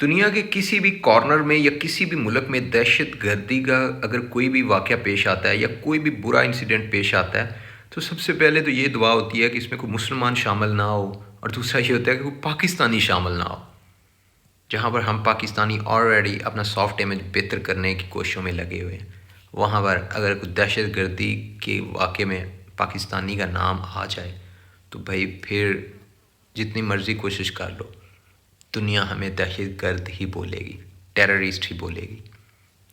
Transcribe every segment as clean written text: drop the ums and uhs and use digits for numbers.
دنیا کے کسی بھی کارنر میں یا کسی بھی ملک میں دہشت گردی کا اگر کوئی بھی واقعہ پیش آتا ہے یا کوئی بھی برا انسیڈنٹ پیش آتا ہے تو سب سے پہلے تو یہ دعا ہوتی ہے کہ اس میں کوئی مسلمان شامل نہ ہو، اور دوسرا یہ ہوتا ہے کہ کوئی پاکستانی شامل نہ ہو، جہاں پر ہم پاکستانی آلریڈی اپنا سافٹ امیج بہتر کرنے کی کوششوں میں لگے ہوئے ہیں، وہاں پر اگر کوئی دہشت گردی کے واقعے میں پاکستانی کا نام آ جائے تو بھائی پھر جتنی مرضی کوشش کر لو، دنیا ہمیں دہشت گرد ہی بولے گی، ٹیررسٹ ہی بولے گی۔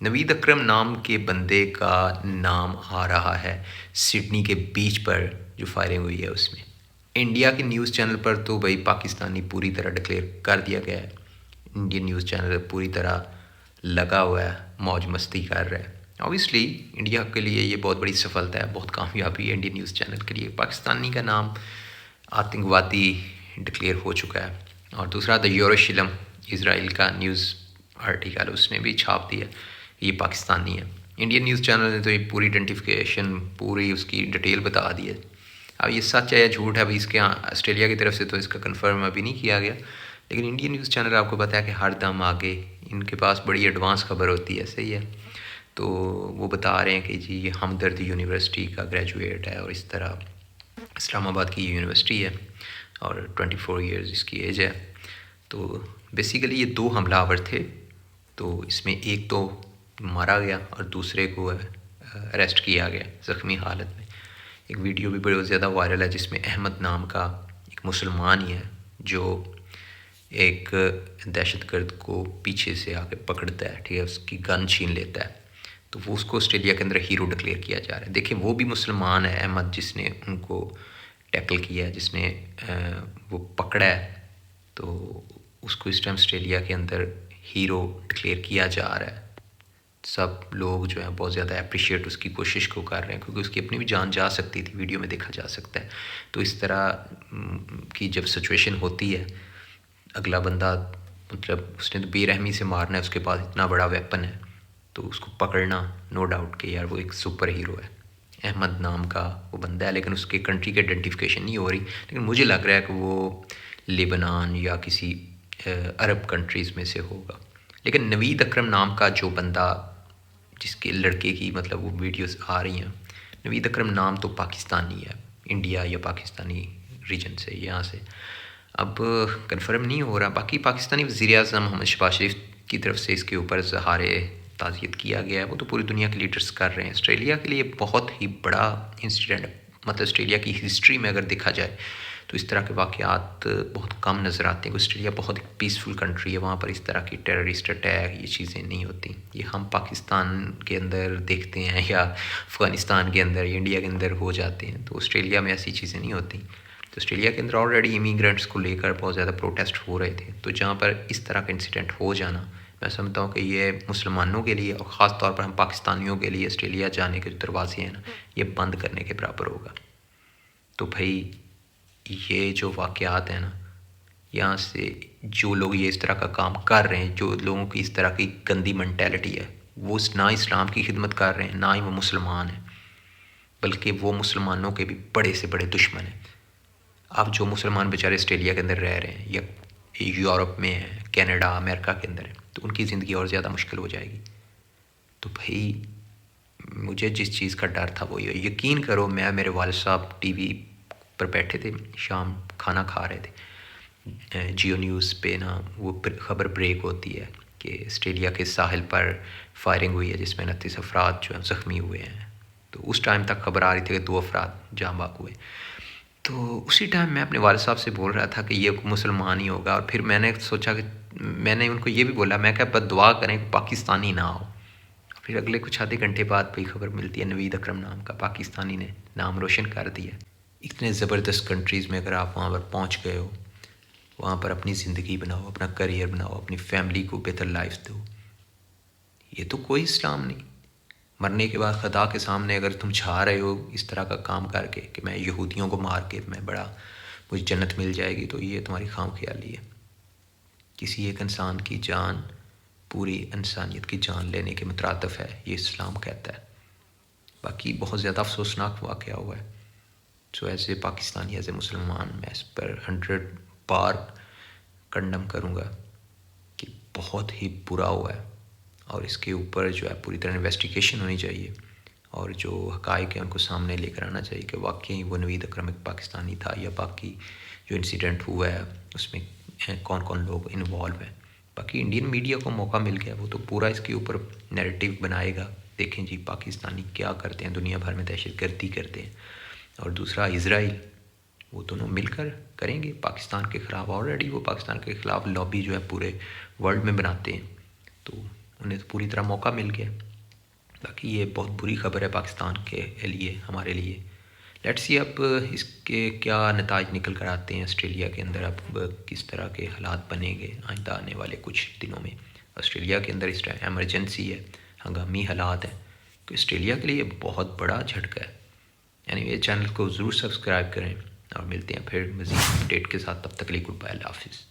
نوید اکرم نام کے بندے کا نام آ رہا ہے سڈنی کے بیچ پر جو فائرنگ ہوئی ہے اس میں۔ انڈیا کے نیوز چینل پر تو بھائی پاکستانی پوری طرح ڈکلیئر کر دیا گیا ہے، انڈین نیوز چینل پوری طرح لگا ہوا ہے، موج مستی کر رہا ہے۔ اوبیسلی انڈیا کے لیے یہ بہت بڑی سفلتا ہے، بہت کامیابی ہے انڈین نیوز چینل کے لیے، پاکستانی کا نام آتنکوادی ڈکلیئر ہو چکا ہے۔ اور دوسرا دا یوروشلم، اسرائیل کا نیوز آرٹیکل، اس نے بھی چھاپ دیا یہ پاکستانی ہے۔ انڈین نیوز چینل نے تو یہ پوری آئیڈینٹیفیکیشن، پوری اس کی ڈیٹیل بتا دی ہے۔ اب یہ سچ ہے یا جھوٹ ہے، ابھی اس کے آسٹریلیا کی طرف سے تو اس کا کنفرم ابھی نہیں کیا گیا، لیکن انڈین نیوز چینل آپ کو پتہ ہے کہ ہر دم آگے ان کے پاس بڑی ایڈوانس خبر ہوتی ہے، صحیح ہے۔ تو وہ بتا رہے ہیں کہ جی یہ ہمدرد یونیورسٹی کا گریجویٹ ہے، اور اس طرح اسلام آباد کی یونیورسٹی ہے، اور 24 ایئرز اس کی ایج ہے۔ تو بیسیکلی یہ 2 حملہ آور تھے، تو اس میں ایک تو مارا گیا اور دوسرے کو اریسٹ کیا گیا زخمی حالت میں۔ ایک ویڈیو بھی بڑی زیادہ وائرل ہے جس میں احمد نام کا ایک مسلمان ہی ہے جو ایک دہشت گرد کو پیچھے سے آ کے پکڑتا ہے، ٹھیک ہے، اس کی گن چھین لیتا ہے، تو وہ اس کو آسٹریلیا کے اندر ہیرو ڈکلیئر کیا جا رہا ہے۔ دیکھیں وہ بھی مسلمان ہے احمد، جس نے ان کو ٹیکل کیا ہے، جس نے وہ پکڑا ہے، تو اس کو اس ٹائم آسٹریلیا کے اندر ہیرو ڈکلیئر کیا جا رہا ہے۔ سب لوگ جو ہیں بہت زیادہ اپریشیٹ اس کی کوشش کو کر رہے ہیں، کیونکہ اس کی اپنی بھی جان جا سکتی تھی، ویڈیو میں دیکھا جا سکتا ہے۔ تو اس طرح کی جب سچویشن ہوتی ہے، اگلا بندہ مطلب اس نے تو بے رحمی سے مارنا ہے، اس کے پاس اتنا بڑا ویپن ہے، تو اس کو پکڑنا نو ڈاؤٹ کہ یار وہ ایک سپر ہیرو ہے۔ احمد نام کا وہ بندہ ہے، لیکن اس کے کنٹری کی آئیڈینٹیفیکیشن نہیں ہو رہی، لیکن مجھے لگ رہا ہے کہ وہ لیبنان یا کسی عرب کنٹریز میں سے ہوگا۔ لیکن نوید اکرم نام کا جو بندہ، جس کے لڑکے کی مطلب وہ ویڈیوز آ رہی ہیں، نوید اکرم نام تو پاکستانی ہے، انڈیا یا پاکستانی ریجن سے، یہاں سے اب کنفرم نہیں ہو رہا۔ باقی پاکستانی وزیر اعظم محمد شہباز شریف کی طرف سے اس کے اوپر اظہار تعزیت کیا گیا ہے، وہ تو پوری دنیا کے لیڈرز کر رہے ہیں۔ آسٹریلیا کے لیے بہت ہی بڑا انسیڈنٹ، مطلب آسٹریلیا کی ہسٹری میں اگر دیکھا جائے تو اس طرح کے واقعات بہت کم نظر آتے ہیں۔ آسٹریلیا بہت ایک پیسفل کنٹری ہے، وہاں پر اس طرح کی ٹیررسٹ اٹیک یہ چیزیں نہیں ہوتی۔ یہ ہم پاکستان کے اندر دیکھتے ہیں یا افغانستان کے اندر یا انڈیا کے اندر ہو جاتے ہیں، تو آسٹریلیا میں ایسی چیزیں نہیں ہوتی۔ تو آسٹریلیا کے اندر آلریڈی امیگرینٹس کو لے کر بہت زیادہ پروٹیسٹ ہو رہے تھے، تو جہاں پر اس طرح کا انسیڈنٹ ہو جانا، میں سمجھتا ہوں کہ یہ مسلمانوں کے لیے اور خاص طور پر ہم پاکستانیوں کے لیے آسٹریلیا جانے کے جو دروازے ہیں نا، یہ بند کرنے کے برابر ہوگا۔ تو بھائی یہ جو واقعات ہیں نا، یہاں سے جو لوگ یہ اس طرح کا کام کر رہے ہیں، جو لوگوں کی اس طرح کی گندی مینٹیلٹی ہے، وہ نہ اسلام کی خدمت کر رہے ہیں، نہ ہی وہ مسلمان ہیں، بلکہ وہ مسلمانوں کے بھی بڑے سے بڑے دشمن ہیں۔ اب جو مسلمان بیچارے آسٹریلیا کے اندر رہ رہے ہیں یا یورپ میں ہیں، کینیڈا، امریکہ کے اندر ہیں، تو ان کی زندگی اور زیادہ مشکل ہو جائے گی۔ تو بھائی مجھے جس چیز کا ڈر تھا وہ یہ، یقین کرو میں، میرے والد صاحب ٹی وی پر بیٹھے تھے، شام کھانا کھا رہے تھے، جیو نیوز پہ نا وہ خبر بریک ہوتی ہے کہ آسٹریلیا کے ساحل پر فائرنگ ہوئی ہے جس میں 29 افراد جو ہیں زخمی ہوئے ہیں۔ تو اس ٹائم تک خبر آ رہی تھی کہ 2 افراد جاں بحق ہوئے۔ تو اسی ٹائم میں اپنے والد صاحب سے بول رہا تھا کہ یہ مسلمان ہی ہوگا، اور پھر میں نے سوچا کہ میں نے ان کو یہ بھی بولا، میں کہ بس دعا کریں کہ پاکستانی نہ ہو۔ پھر اگلے کچھ آدھے گھنٹے بعد بھئی خبر ملتی ہے نوید اکرم نام کا پاکستانی نے نام روشن کر دیا۔ اتنے زبردست کنٹریز میں اگر آپ وہاں پر پہنچ گئے ہو، وہاں پر اپنی زندگی بناؤ، اپنا کریئر بناؤ، اپنی فیملی کو بہتر لائف دو، یہ تو کوئی اسلام نہیں۔ مرنے کے بعد خدا کے سامنے اگر تم چھا رہے ہو اس طرح کا کام کر کے کہ میں یہودیوں کو مار کے میں بڑا مجھے جنت مل جائے گی، تو یہ تمہاری خام خیالی ہے۔ کسی ایک انسان کی جان پوری انسانیت کی جان لینے کے مترادف ہے، یہ اسلام کہتا ہے۔ باقی بہت زیادہ افسوسناک واقعہ ہوا ہے، so as a Pakistani, as a مسلمان، میں اس پر 100 بار کنڈم کروں گا کہ بہت ہی برا ہوا ہے، اور اس کے اوپر جو ہے پوری طرح انویسٹیگیشن ہونی چاہیے، اور جو حقائق ہیں ان کو سامنے لے کر آنا چاہیے کہ واقعی وہ نوید اکرم ایک پاکستانی تھا، یا باقی جو انسیڈنٹ ہوا ہے اس میں کون کون لوگ انوالو ہیں۔ باقی انڈین میڈیا کو موقع مل گیا، وہ تو پورا اس کے اوپر نیریٹو بنائے گا، دیکھیں جی پاکستانی کیا کرتے ہیں، دنیا بھر میں دہشت گردی کرتے ہیں۔ اور دوسرا اسرائیل، وہ دونوں مل کر کریں گے پاکستان کے خلاف، آلریڈی وہ پاکستان کے خلاف لابی جو ہے پورے ورلڈ میں بناتے ہیں، تو انہیں تو پوری طرح موقع مل گیا۔ باقی یہ بہت بری خبر ہے پاکستان کے لیے، ہمارے لیے۔ لیٹس سی اب اس کے کیا نتائج نکل کر آتے ہیں آسٹریلیا کے اندر، اب کس طرح کے حالات بنیں گے آئندہ آنے والے کچھ دنوں میں۔ آسٹریلیا کے اندر اس ٹائم ایمرجنسی ہے، ہنگامی حالات ہیں، تو آسٹریلیا کے لیے بہت بڑا جھٹکا ہے۔ یعنی یہ چینل کو ضرور سبسکرائب کریں، اور ملتے ہیں پھر مزید اپڈیٹ کے ساتھ، تب تک کے لیے گڈ بائے، اللہ حافظ۔